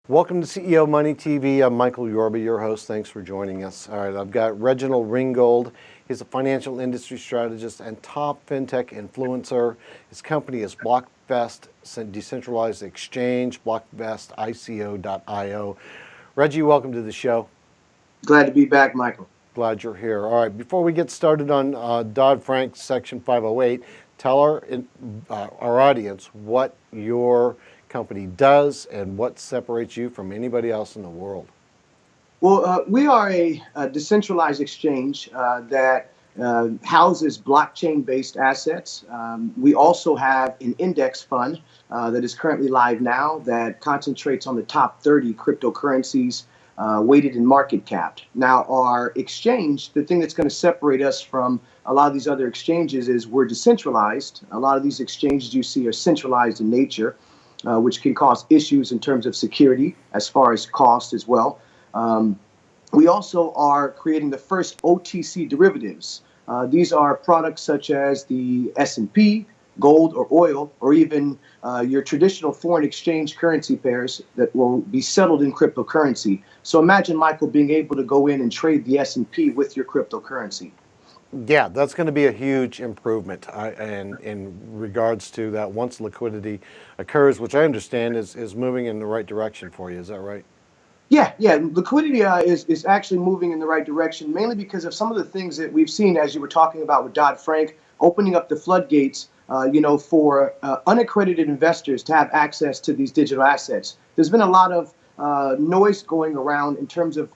Welcome to CEO Money TV. I'm Michael Yorba, your host. Thanks for joining us. All right, I've got Reginald Ringgold. He's a financial industry strategist and top fintech influencer. His company is Blockvest, Decentralized Exchange, blockvestico.io. Reggie, welcome to the show. Glad to be back, Michael. Glad you're here. All right, before we get started on Dodd-Frank Section 508, tell our audience what your company does and what separates you from anybody else in the world. Well, we are a decentralized exchange that houses blockchain-based assets. We also have an index fund that is currently live now that concentrates on the top 30 cryptocurrencies weighted and market capped. Now, our exchange, the thing that's going to separate us from a lot of these other exchanges is we're decentralized. A lot of these exchanges you see are centralized in nature, which can cause issues in terms of security as far as cost as well. We also are creating the first OTC derivatives. These are products such as the S&P, gold or oil, or even your traditional foreign exchange currency pairs that will be settled in cryptocurrency. So imagine, Michael, being able to go in and trade the S&P with your cryptocurrency. Yeah, that's going to be a huge improvement in regards to that once liquidity occurs, which I understand is moving in the right direction for you. Is that right? Yeah. Liquidity is actually moving in the right direction, mainly because of some of the things that we've seen, as you were talking about with Dodd-Frank, opening up the floodgates, for unaccredited investors to have access to these digital assets. There's been a lot of noise going around in terms of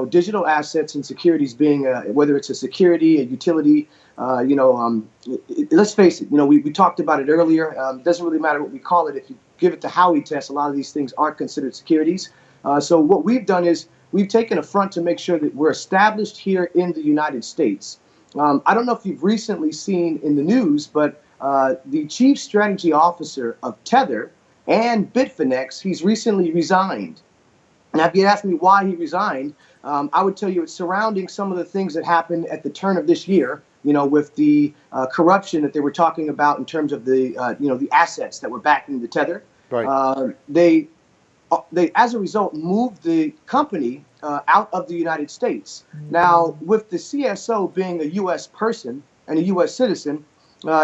digital assets and securities being, whether it's a security, a utility, let's face it, we talked about it earlier. It doesn't really matter what we call it. If you give it the Howey test, a lot of these things aren't considered securities. So what we've done is we've taken a front to make sure that we're established here in the United States. I don't know if you've recently seen in the news, but the chief strategy officer of Tether and Bitfinex, he's recently resigned. Now, if you ask me why he resigned, I would tell you it's surrounding some of the things that happened at the turn of this year, with the corruption that they were talking about in terms of the assets that were backing the Tether. Right. They, as a result, moved the company out of the United States. Now, with the CSO being a U.S. person and a U.S. citizen,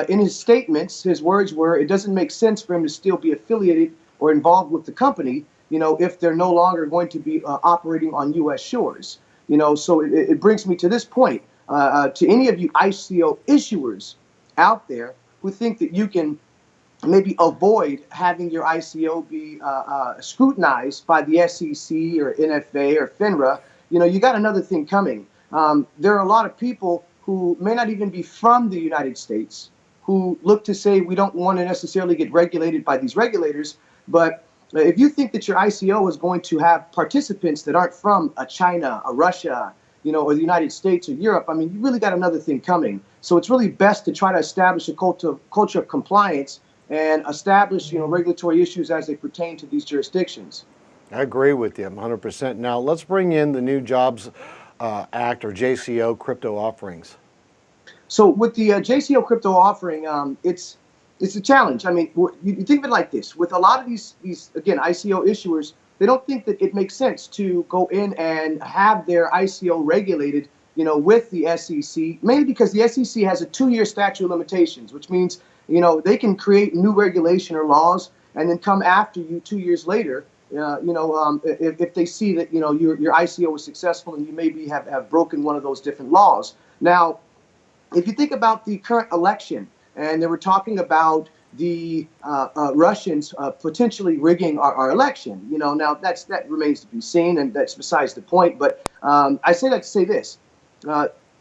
in his statements, his words were, it doesn't make sense for him to still be affiliated or involved with the company, if they're no longer going to be operating on U.S. shores. So it brings me to this point, to any of you ICO issuers out there who think that you can maybe avoid having your ICO be scrutinized by the SEC or NFA or FINRA, you got another thing coming. There are a lot of people who may not even be from the United States who look to say we don't want to necessarily get regulated by these regulators, but if you think that your ICO is going to have participants that aren't from China, Russia, or the United States or Europe, I mean, you really got another thing coming. So it's really best to try to establish a culture of compliance and establish, regulatory issues as they pertain to these jurisdictions. I agree with you 100%. Now, let's bring in the new Jobs Act or JCO crypto offerings. So with the JCO crypto offering, it's a challenge. I mean, you think of it like this. With a lot of these again, ICO issuers, they don't think that it makes sense to go in and have their ICO regulated, with the SEC, mainly because the SEC has a 2-year statute of limitations, which means, they can create new regulation or laws and then come after you 2 years later, if they see that, your ICO was successful and you maybe have broken one of those different laws. Now, if you think about the current election, and they were talking about the Russians potentially rigging our election. Now that remains to be seen, and that's besides the point. But I say that to say this: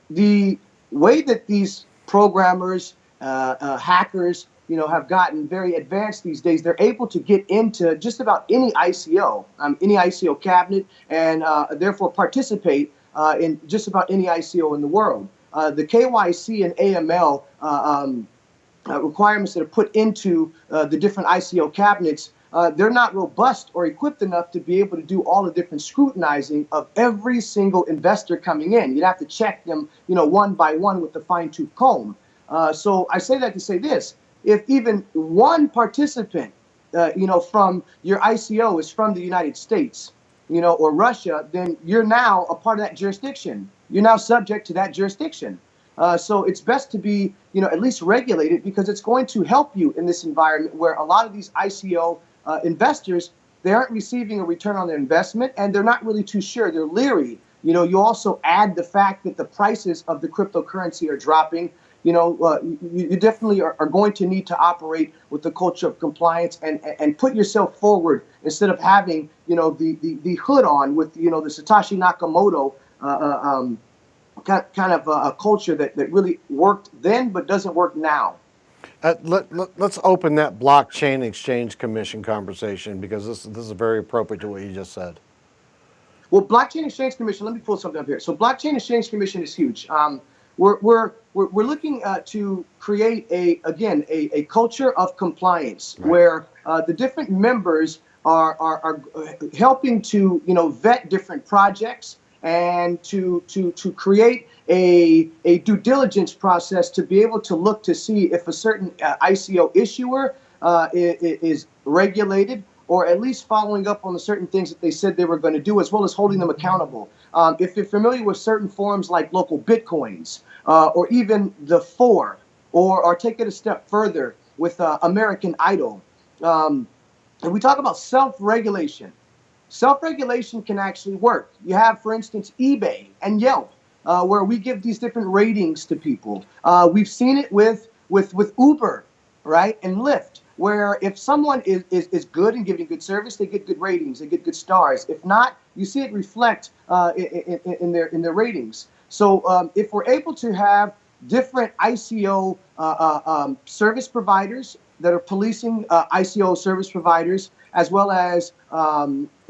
the way that these programmers, hackers, have gotten very advanced these days, they're able to get into just about any ICO cabinet, and therefore participate in just about any ICO in the world. The KYC and AML requirements that are put into the different ICO cabinets, they're not robust or equipped enough to be able to do all the different scrutinizing of every single investor coming in. You'd have to check them, one by one with the fine-tooth comb. So I say that to say this: if even one participant from your ICO is from the United States, or Russia, then you're now a part of that jurisdiction. You're now subject to that jurisdiction. So it's best to be, at least regulated, because it's going to help you in this environment where a lot of these ICO investors, they aren't receiving a return on their investment, and they're not really too sure. They're leery. You also add the fact that the prices of the cryptocurrency are dropping. You definitely are going to need to operate with the culture of compliance and put yourself forward instead of having, the hood on with, the Satoshi Nakamoto kind of a culture that really worked then but doesn't work now. Let's open that Blockchain Exchange Commission conversation, because this is very appropriate to what you just said. Well, Blockchain Exchange Commission, let me pull something up here. So Blockchain Exchange Commission is huge. We're looking to create a culture of compliance, right, where the different members are helping to vet different projects and to create a due diligence process to be able to look to see if a certain ICO issuer is regulated, or at least following up on the certain things that they said they were going to do, as well as holding them accountable. If you're familiar with certain forums like local Bitcoins, or even the Four, or take it a step further with American Idol, and we talk about self-regulation. Self-regulation can actually work. You have, for instance, eBay and Yelp, where we give these different ratings to people. We've seen it with Uber, right, and Lyft, where if someone is good and giving good service, they get good ratings, they get good stars. If not, you see it reflect in their ratings. So if we're able to have different ICO service providers that are policing ICO service providers, as well as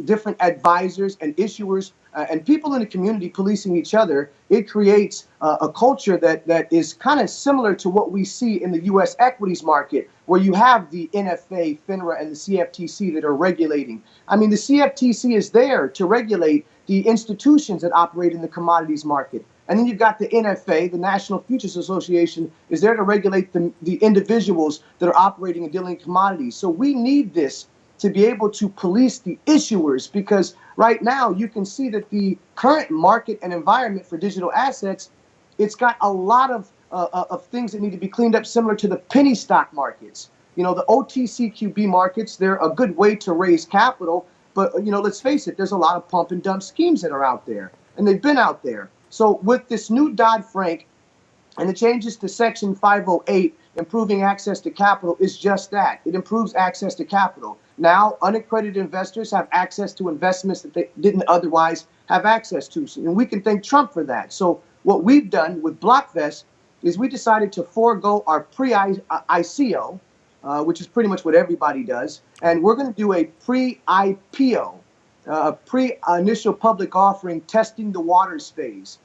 different advisors and issuers and people in the community policing each other, it creates a culture that is kind of similar to what we see in the U.S. equities market, where you have the NFA, FINRA, and the CFTC that are regulating. I mean, the CFTC is there to regulate the institutions that operate in the commodities market. And then you've got the NFA, the National Futures Association, is there to regulate the individuals that are operating and dealing in commodities. So we need this to be able to police the issuers, because right now you can see that the current market and environment for digital assets, it's got a lot of things that need to be cleaned up, similar to the penny stock markets. The OTCQB markets, they're a good way to raise capital, but let's face it, there's a lot of pump and dump schemes that are out there, and they've been out there. So with this new Dodd-Frank and the changes to Section 508, improving access to capital is just that. It improves access to capital. Now, unaccredited investors have access to investments that they didn't otherwise have access to. And we can thank Trump for that. So what we've done with Blockvest is we decided to forego our pre-ICO, which is pretty much what everybody does. And we're going to do a pre-IPO, pre-initial public offering, testing the waters phase.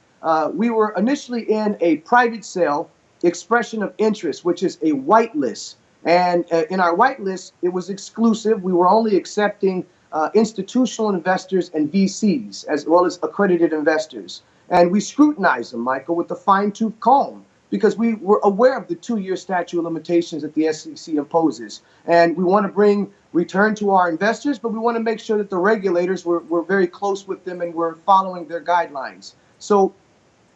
We were initially in a private sale, expression of interest, which is a whitelist. And in our whitelist, it was exclusive. We were only accepting institutional investors and VCs, as well as accredited investors. And we scrutinized them, Michael, with a fine-tooth comb, because we were aware of the 2-year statute of limitations that the SEC imposes. And we want to bring return to our investors, but we want to make sure that the regulators were very close with them and we're following their guidelines. So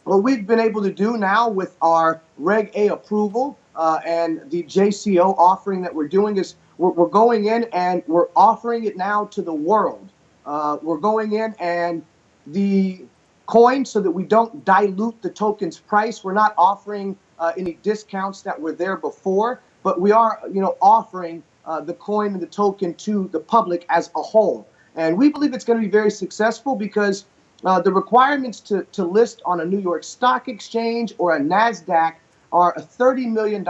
what we've been able to do now with our Reg A approval and the JCO offering that we're doing is we're going in and we're offering it now to the world. We're going in and the coin, so that we don't dilute the token's price. We're not offering any discounts that were there before, but we are, offering the coin and the token to the public as a whole. And we believe it's going to be very successful, because the requirements to list on a New York Stock Exchange or a NASDAQ are $30 million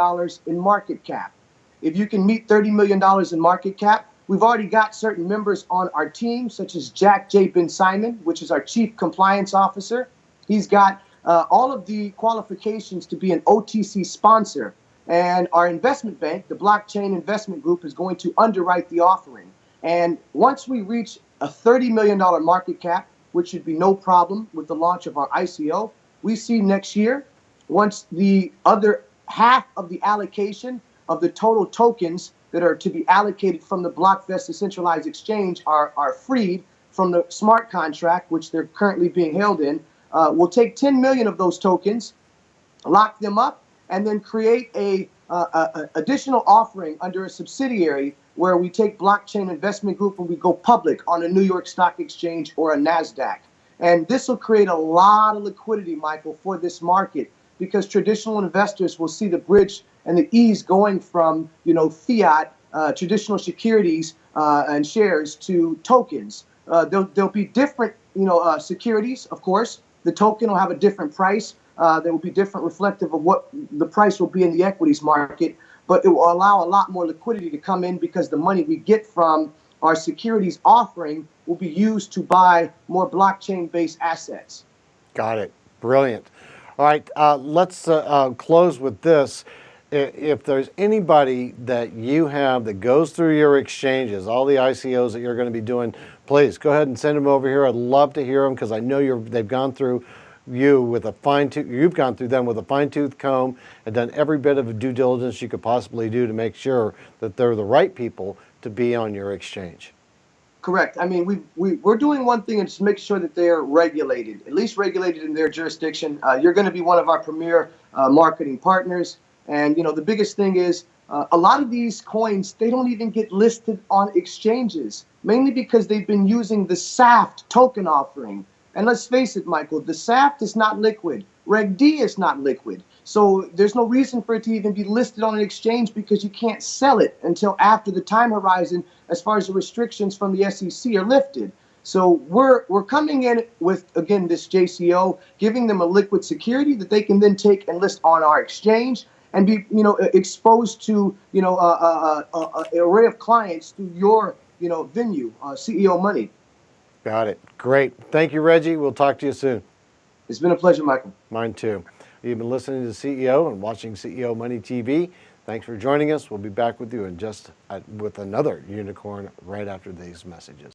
in market cap. If you can meet $30 million in market cap, we've already got certain members on our team, such as Jack J. Ben Simon, which is our Chief Compliance Officer. He's got all of the qualifications to be an OTC sponsor. And our investment bank, the Blockchain Investment Group, is going to underwrite the offering. And once we reach a $30 million market cap, which should be no problem with the launch of our ICO, we see next year, once the other half of the allocation of the total tokens that are to be allocated from the Blockvest Decentralized exchange are freed from the smart contract, which they're currently being held in. We'll take 10 million of those tokens, lock them up, and then create a additional offering under a subsidiary where we take Blockchain Investment Group and we go public on a New York Stock Exchange or a NASDAQ. And this will create a lot of liquidity, Michael, for this market, because traditional investors will see the bridge and the ease going from, fiat, traditional securities and shares to tokens. There'll be different, securities, of course. The token will have a different price. There will be different reflective of what the price will be in the equities market, but it will allow a lot more liquidity to come in because the money we get from our securities offering will be used to buy more blockchain-based assets. Got it. Brilliant. All right, let's close with this. If there's anybody that you have that goes through your exchanges, all the ICOs that you're going to be doing, please go ahead and send them over here. I'd love to hear them because I know they've gone through you've gone through them with a fine-tooth comb and done every bit of due diligence you could possibly do to make sure that they're the right people to be on your exchange. Correct. I mean, we're doing one thing and just make sure that they're regulated, at least regulated in their jurisdiction. You're going to be one of our premier marketing partners. And, the biggest thing is a lot of these coins, they don't even get listed on exchanges, mainly because they've been using the SAFT token offering. And let's face it, Michael, the SAFT is not liquid. Reg D is not liquid. So there's no reason for it to even be listed on an exchange because you can't sell it until after the time horizon as far as the restrictions from the SEC are lifted. So we're coming in with, again, this JCO, giving them a liquid security that they can then take and list on our exchange and be, exposed to, an array of clients through your, venue, CEO Money. Got it. Great. Thank you, Reggie. We'll talk to you soon. It's been a pleasure, Michael. Mine too. You've been listening to CEO and watching CEO Money TV. Thanks for joining us. We'll be back with you with another unicorn right after these messages.